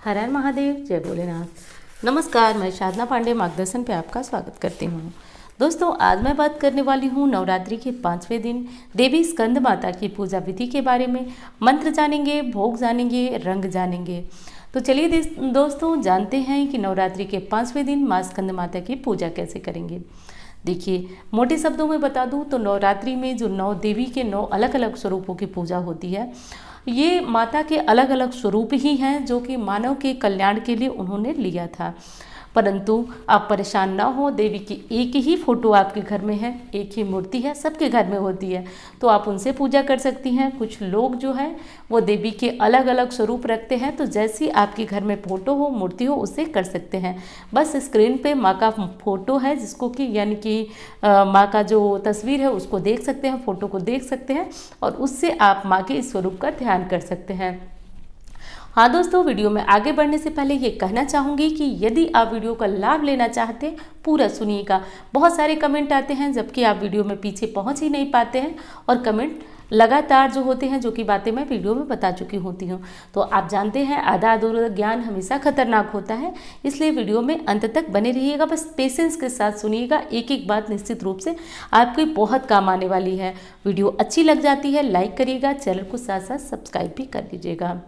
हर हर महादेव, जय भोलेनाथ। नमस्कार, मैं साधना पांडे मार्गदर्शन पे आपका स्वागत करती हूँ। दोस्तों, आज मैं बात करने वाली हूँ नवरात्रि के 5वें दिन देवी स्कंद माता की पूजा विधि के बारे में। मंत्र जानेंगे, भोग जानेंगे, रंग जानेंगे। तो चलिए दोस्तों, जानते हैं कि नवरात्रि के 5वें दिन माँ स्कंद माता की पूजा कैसे करेंगे। देखिए, मोटे शब्दों में बता दूं तो नवरात्रि में जो 9 देवी के 9 अलग अलग स्वरूपों की पूजा होती है, ये माता के अलग अलग स्वरूप ही हैं जो कि मानव के कल्याण के लिए उन्होंने लिया था। परंतु आप परेशान ना हो, देवी की एक ही फोटो आपके घर में है, एक ही मूर्ति है, सबके घर में होती है, तो आप उनसे पूजा कर सकती हैं। कुछ लोग जो हैं वो देवी के अलग अलग स्वरूप रखते हैं, तो जैसी आपके घर में फोटो हो, मूर्ति हो, उससे कर सकते हैं। बस स्क्रीन पे माँ का फोटो है, जिसको कि यानी कि माँ का जो तस्वीर है उसको देख सकते हैं, फोटो को देख सकते हैं और उससे आप माँ के इस स्वरूप का ध्यान कर सकते हैं। हाँ दोस्तों, वीडियो में आगे बढ़ने से पहले ये कहना चाहूँगी कि यदि आप वीडियो का लाभ लेना चाहते हैं, पूरा सुनिएगा। बहुत सारे कमेंट आते हैं जबकि आप वीडियो में पीछे पहुँच ही नहीं पाते हैं, और कमेंट लगातार जो होते हैं, जो कि बातें मैं वीडियो में बता चुकी होती हूँ। तो आप जानते हैं आधा अधूरा ज्ञान हमेशा खतरनाक होता है, इसलिए वीडियो में अंत तक बने रहिएगा। बस पेशेंस के साथ सुनिएगा, एक एक बात निश्चित रूप से आपकी बहुत काम आने वाली है। वीडियो अच्छी लग जाती है लाइक करिएगा, चैनल को साथ साथ सब्सक्राइब भी कर लीजिएगा।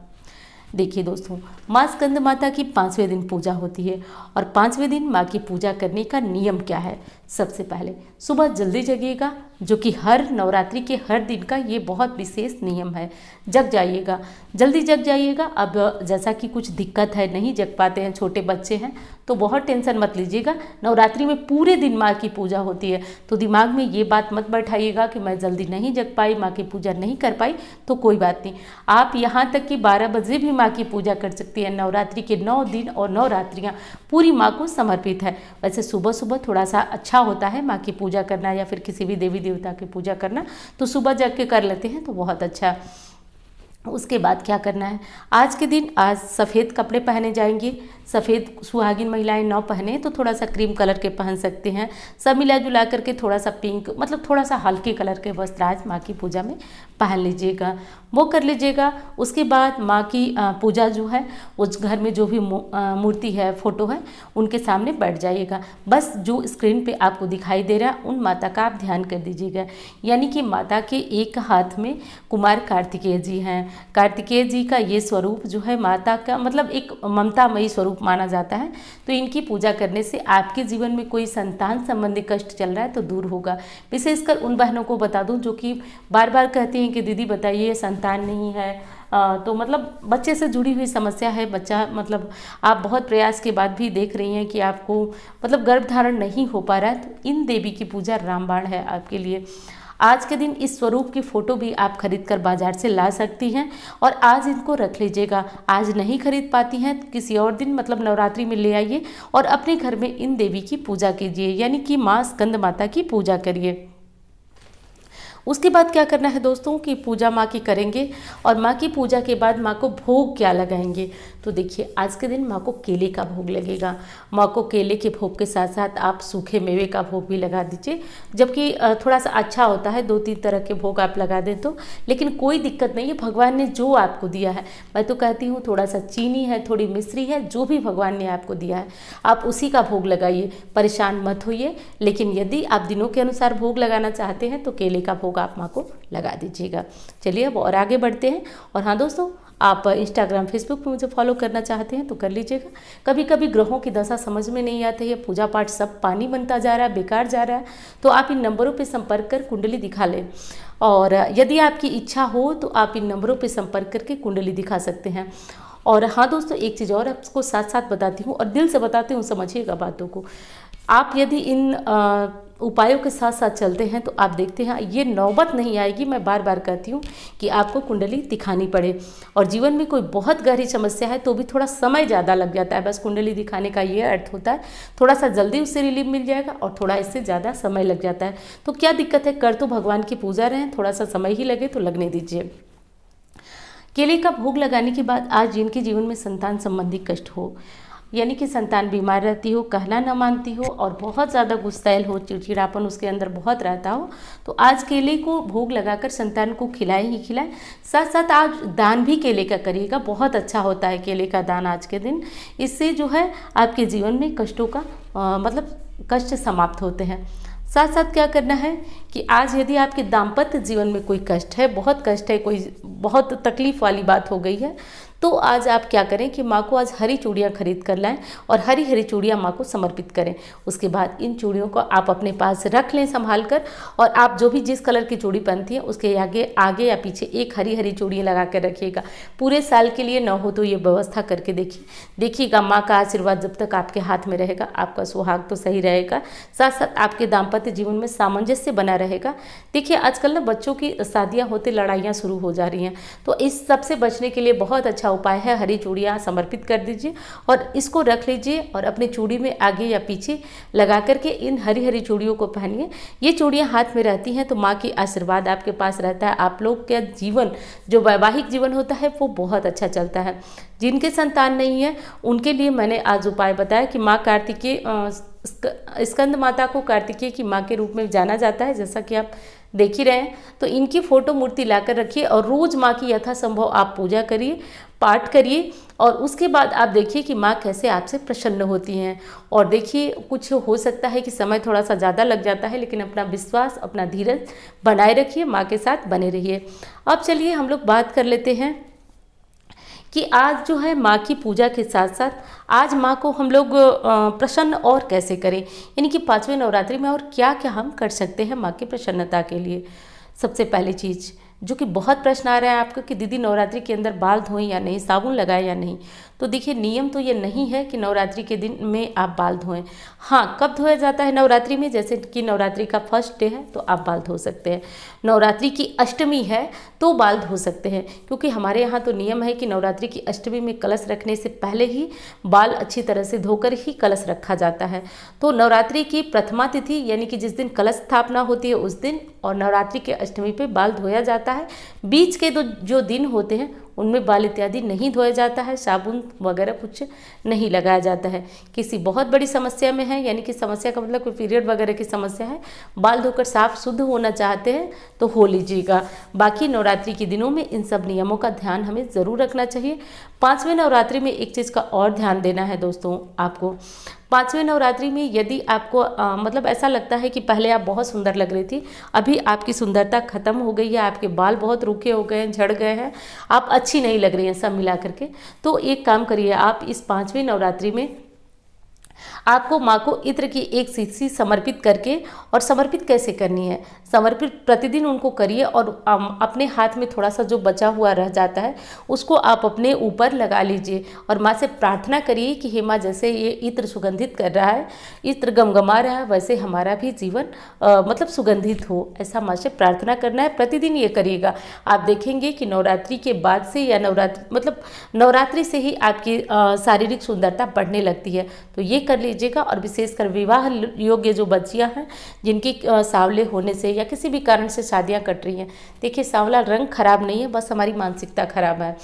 देखिए दोस्तों, माँ स्कंद माता की 5वें दिन पूजा होती है, और 5वें दिन माँ की पूजा करने का नियम क्या है। सबसे पहले सुबह जल्दी जगिएगा, जो कि हर नवरात्रि के हर दिन का ये बहुत विशेष नियम है। जग जाइएगा, जल्दी जग जाइएगा। अब जैसा कि कुछ दिक्कत है, नहीं जग पाते हैं, छोटे बच्चे हैं, तो बहुत टेंशन मत लीजिएगा। नवरात्रि में पूरे दिन माँ की पूजा होती है, तो दिमाग में ये बात मत बैठाइएगा कि मैं जल्दी नहीं जग पाई, माँ की पूजा नहीं कर पाई। तो कोई बात नहीं, आप यहाँ तक कि 12 बजे भी माँ की पूजा कर सकती हैं। नवरात्रि के 9 दिन और 9 रात्रियाँ पूरी माँ को समर्पित है। वैसे सुबह सुबह थोड़ा सा अच्छा होता है माँ की पूजा करना, या फिर किसी भी देवी देवता की पूजा करना, तो सुबह जग के कर लेते हैं तो बहुत अच्छा। उसके बाद क्या करना है, आज के दिन आज सफ़ेद कपड़े पहने जाएंगे। सफ़ेद सुहागिन महिलाएं न पहने तो थोड़ा सा क्रीम कलर के पहन सकते हैं। सब मिला जुला करके थोड़ा सा पिंक, मतलब थोड़ा सा हल्के कलर के वस्त्र आज माँ की पूजा में पहन लीजिएगा, वो कर लीजिएगा। उसके बाद माँ की पूजा जो है, उस घर में जो भी मूर्ति है, फोटो है, उनके सामने बैठ जाइएगा। बस जो स्क्रीन पे आपको दिखाई दे रहा है उन माता का आप ध्यान कर दीजिएगा। यानी कि माता के एक हाथ में कुमार कार्तिकेय जी हैं। कार्तिकेय जी का ये स्वरूप जो है माता का, मतलब एक ममतामयी स्वरूप माना जाता है। तो इनकी पूजा करने से आपके जीवन में कोई संतान संबंधी कष्ट चल रहा है तो दूर होगा। विशेषकर उन बहनों को बता दूं जो कि बार बार कहती हैं कि दीदी बताइए संतान नहीं है, तो मतलब बच्चे से जुड़ी हुई समस्या है। बच्चा मतलब आप बहुत प्रयास के बाद भी देख रही हैं कि आपको मतलब गर्भधारण नहीं हो पा रहा है, तो इन देवी की पूजा रामबाण है आपके लिए। आज के दिन इस स्वरूप की फ़ोटो भी आप खरीद कर बाजार से ला सकती हैं, और आज इनको रख लीजिएगा। आज नहीं खरीद पाती हैं तो किसी और दिन, मतलब नवरात्रि में ले आइए और अपने घर में इन देवी की पूजा कीजिए, यानी कि माँ स्कंद माता की पूजा करिए। उसके बाद क्या करना है दोस्तों कि पूजा माँ की करेंगे, और माँ की पूजा के बाद माँ को भोग क्या लगाएंगे। तो देखिए, आज के दिन माँ को केले का भोग लगेगा। माँ को केले के भोग के साथ साथ आप सूखे मेवे का भोग भी लगा दीजिए, जबकि थोड़ा सा अच्छा होता है 2-3 तरह के भोग आप लगा दें तो। लेकिन कोई दिक्कत नहीं है, भगवान ने जो आपको दिया है, मैं तो कहती हूँ थोड़ा सा चीनी है, थोड़ी मिश्री है, जो भी भगवान ने आपको दिया है आप उसी का भोग लगाइए, परेशान मत होइए। लेकिन यदि आप दिनों के अनुसार भोग लगाना चाहते हैं तो केले का भोग आप माँ को लगा दीजिएगा। चलिए अब और आगे बढ़ते हैं। और हाँ दोस्तों, आप इंस्टाग्राम फेसबुक पे मुझे फॉलो करना चाहते हैं तो कर लीजिएगा। कभी कभी ग्रहों की दशा समझ में नहीं आती है, पूजा पाठ सब पानी बनता जा रहा है, बेकार जा रहा है, तो आप इन नंबरों पे संपर्क कर कुंडली दिखा लें। और यदि आपकी इच्छा हो तो आप इन नंबरों पे संपर्क करके कुंडली दिखा सकते हैं। और हाँ दोस्तों, एक चीज़ और आपको साथ साथ बताती हूँ, और दिल से बताती हूँ, समझिएगा बातों को। आप यदि इन उपायों के साथ साथ चलते हैं तो आप देखते हैं ये नौबत नहीं आएगी, मैं बार बार कहती हूँ, कि आपको कुंडली दिखानी पड़े। और जीवन में कोई बहुत गहरी समस्या है तो भी थोड़ा समय ज़्यादा लग जाता है। बस कुंडली दिखाने का ये अर्थ होता है, थोड़ा सा जल्दी उससे रिलीफ मिल जाएगा और थोड़ा इससे ज़्यादा समय लग जाता है। तो क्या दिक्कत है, कर तो भगवान की पूजा रहे हैं, थोड़ा सा समय ही लगे तो लगने दीजिए। केले का भोग लगाने के बाद आज जिनके जीवन में संतान संबंधी कष्ट हो, यानी कि संतान बीमार रहती हो, कहना न मानती हो और बहुत ज़्यादा गुस्सैल हो, चिड़चिड़ापन उसके अंदर बहुत रहता हो, तो आज केले को भोग लगाकर संतान को खिलाए ही खिलाए। साथ साथ आज दान भी केले का करिएगा, बहुत अच्छा होता है केले का दान आज के दिन। इससे जो है आपके जीवन में कष्टों का मतलब कष्ट समाप्त होते हैं। साथ साथ क्या करना है कि आज यदि आपके दाम्पत्य जीवन में कोई कष्ट है, बहुत कष्ट है, कोई बहुत तकलीफ वाली बात हो गई है, तो आज आप क्या करें कि माँ को आज हरी चूड़ियाँ खरीद कर लाएं और हरी हरी चूड़ियाँ माँ को समर्पित करें। उसके बाद इन चूड़ियों को आप अपने पास रख लें संभाल कर, और आप जो भी जिस कलर की चूड़ी पहनती हैं उसके आगे आगे या पीछे एक हरी हरी चूड़ियाँ लगा कर रखिएगा। पूरे साल के लिए न हो तो ये व्यवस्था करके देखिएगा। माँ का आशीर्वाद जब तक आपके हाथ में रहेगा, आपका सुहाग तो सही रहेगा, साथ साथ आपके दाम्पत्य जीवन में सामंजस्य बना रहेगा। देखिए आजकल ना बच्चों की शादियाँ होते लड़ाइयाँ शुरू हो जा रही हैं, तो इस सब से बचने के लिए बहुत अच्छा उपाय है, हरी चूड़ियाँ समर्पित कर दीजिए और इसको रख लीजिए और अपनी चूड़ी में आगे या पीछे लगा करके इन हरी हरी चूड़ियों को पहनिए। ये चूड़ियाँ हाथ में रहती हैं तो माँ की आशीर्वाद आपके पास रहता है। आप लोग का जीवन जो वैवाहिक जीवन होता है वो बहुत अच्छा चलता है। जिनके संतान नहीं है उनके लिए मैंने आज उपाय बताया कि माँ कार्तिकेय स्कंद माता को कार्तिकेय की माँ के रूप में जाना जाता है, जैसा कि आप देख ही रहे हैं। तो इनकी फोटो मूर्ति लाकर रखिए और रोज माँ की यथासंभव आप पूजा करिए, पाठ करिए और उसके बाद आप देखिए कि माँ कैसे आपसे प्रसन्न होती हैं। और देखिए कुछ हो सकता है कि समय थोड़ा सा ज़्यादा लग जाता है, लेकिन अपना विश्वास, अपना धीरज बनाए रखिए, माँ के साथ बने रहिए। अब चलिए हम लोग बात कर लेते हैं कि आज जो है माँ की पूजा के साथ साथ आज माँ को हम लोग प्रसन्न और कैसे करें, यानी कि 5वें नवरात्रि में और क्या क्या हम कर सकते हैं माँ की प्रसन्नता के लिए। सबसे पहली चीज़ जो कि बहुत प्रश्न आ रहा है आपका कि दीदी नवरात्रि के अंदर बाल धोएं या नहीं, साबुन लगाएं या नहीं। तो देखिए नियम तो ये नहीं है कि नवरात्रि के दिन में आप बाल धोएं। हाँ, कब धोया जाता है नवरात्रि में, जैसे कि नवरात्रि का फर्स्ट डे है तो आप बाल धो सकते हैं। नवरात्रि की अष्टमी है तो बाल धो सकते हैं, क्योंकि हमारे यहाँ तो नियम है कि नवरात्रि की अष्टमी में कलश रखने से पहले ही बाल अच्छी तरह से धोकर ही कलश रखा जाता है। तो नवरात्रि की प्रथमा तिथि यानी कि जिस दिन कलश स्थापना होती है उस दिन और नवरात्रि के अष्टमी पे बाल धोया जाता है। बीच के जो दिन होते हैं उनमें बाल इत्यादि नहीं धोया जाता है, साबुन वगैरह कुछ नहीं लगाया जाता है। किसी बहुत बड़ी समस्या में है, यानी कि समस्या का मतलब कोई पीरियड वगैरह की समस्या है, बाल धोकर साफ शुद्ध होना चाहते हैं तो हो लीजिएगा। बाकी नवरात्रि के दिनों में इन सब नियमों का ध्यान हमें ज़रूर रखना चाहिए। 5वें नवरात्रि में एक चीज़ का और ध्यान देना है दोस्तों आपको। 5वें नवरात्रि में यदि आपको मतलब ऐसा लगता है कि पहले आप बहुत सुंदर लग रही थी, अभी आपकी सुंदरता खत्म हो गई है, आपके बाल बहुत रूखे हो गए हैं, झड़ गए हैं, आप अच्छी नहीं लग रही हैं सब मिला करके, तो एक काम करिए, आप इस 5वें नवरात्रि में आपको माँ को इत्र की एक शीशी समर्पित करके, और समर्पित कैसे करनी है, समर्पित प्रतिदिन उनको करिए और अपने हाथ में थोड़ा सा जो बचा हुआ रह जाता है उसको आप अपने ऊपर लगा लीजिए और माँ से प्रार्थना करिए कि हे माँ, जैसे ये इत्र सुगंधित कर रहा है, इत्र गमगमा रहा है, वैसे हमारा भी जीवन मतलब सुगंधित हो, ऐसा माँ से प्रार्थना करना है। प्रतिदिन ये करिएगा, आप देखेंगे कि नवरात्रि के बाद से या नवरात्रि से ही आपकी शारीरिक सुंदरता बढ़ने लगती है। तो ये कर लीजिएगा। और विशेषकर विवाह योग्य जो बच्चियां हैं जिनकी सांवले होने से या किसी भी कारण से शादियां कट रही हैं, देखिए सांवला रंग खराब नहीं है, बस हमारी मानसिकता खराब है।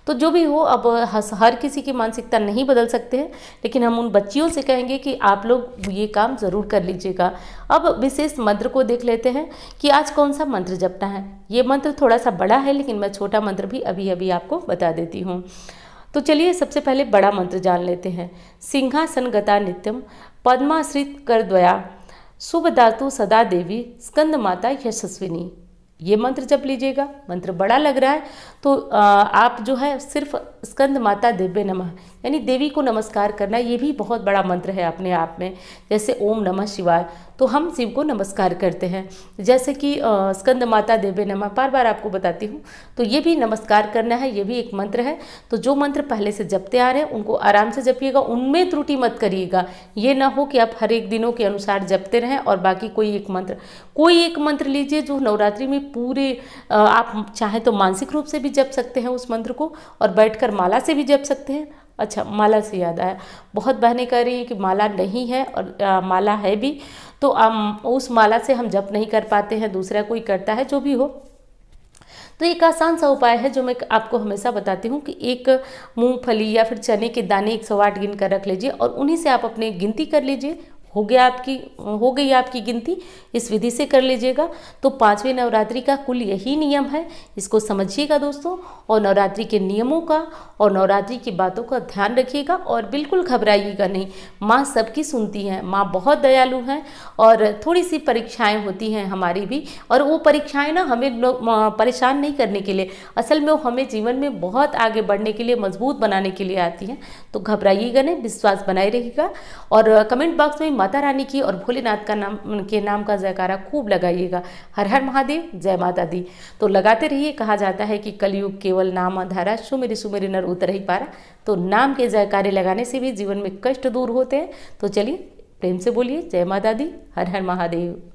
तो जो भी हो, अब हर किसी की मानसिकता नहीं बदल सकते हैं, लेकिन हम उन बच्चियों से कहेंगे कि आप लोग ये काम ज़रूर कर लीजिएगा। अब विशेष मंत्र को देख लेते हैं कि आज कौन सा मंत्र जपना है। ये मंत्र थोड़ा सा बड़ा है, लेकिन मैं छोटा मंत्र भी अभी अभी आपको बता देती हूँ। तो चलिए सबसे पहले बड़ा मंत्र जान लेते हैं। सिंहासन गता नित्यम पद्माश्रित कर द्वया शुभ धातु सदा देवी स्कंद माता यशस्विनी। ये मंत्र जप लीजिएगा। मंत्र बड़ा लग रहा है तो आप जो है सिर्फ स्कंद माता दिव्य नमः यानी देवी को नमस्कार करना, ये भी बहुत बड़ा मंत्र है अपने आप में। जैसे ओम नमः शिवाय, तो हम शिव को नमस्कार करते हैं, जैसे कि स्कंद माता देव्य नमः बार बार आपको बताती हूँ, तो ये भी नमस्कार करना है, ये भी एक मंत्र है। तो जो मंत्र पहले से जपते आ रहे हैं उनको आराम से जपिएगा, उनमें त्रुटि मत करिएगा। ये ना हो कि आप हर एक दिनों के अनुसार जपते रहें और बाकी कोई एक मंत्र लीजिए जो नवरात्रि में पूरे आप चाहे तो मानसिक रूप से भी जप सकते हैं उस मंत्र को, और बैठकर माला से भी जप सकते हैं। अच्छा, माला से याद आया, बहुत बहनें कह रही हैं कि माला नहीं है और माला है भी, तो उस माला से हम जप नहीं कर पाते हैं, दूसरा कोई करता है, जो भी हो। तो एक आसान सा उपाय है जो मैं आपको हमेशा बताती हूँ कि एक मूंगफली या फिर चने के दाने 108 गिन कर रख लीजिए और उन्हीं से आप अपनी गिनती कर लीजिए। हो गई आपकी गिनती, इस विधि से कर लीजिएगा। तो पांचवें नवरात्रि का कुल यही नियम है, इसको समझिएगा दोस्तों, और नवरात्रि के नियमों का और नवरात्रि की बातों का ध्यान रखिएगा और बिल्कुल घबराइएगा नहीं। माँ सबकी सुनती हैं, माँ बहुत दयालु हैं और थोड़ी सी परीक्षाएं होती हैं हमारी भी, और वो परीक्षाएं ना हमें परेशान नहीं करने के लिए, असल में वो हमें जीवन में बहुत आगे बढ़ने के लिए, मजबूत बनाने के लिए आती हैं। तो घबराइएगा नहीं, विश्वास बनाए रहिएगा और कमेंट बॉक्स में माता रानी की और भोलेनाथ का नाम का जयकारा खूब लगाइएगा। हर हर महादेव, जय माता दी। तो लगाते रहिए। कहा जाता है कि कलयुग केवल नाम आधारा, सुमिरि सुमिरि नर उतर ही पारा। तो नाम के जयकारे लगाने से भी जीवन में कष्ट दूर होते हैं। तो चलिए प्रेम से बोलिए जय माता दी, हर हर महादेव।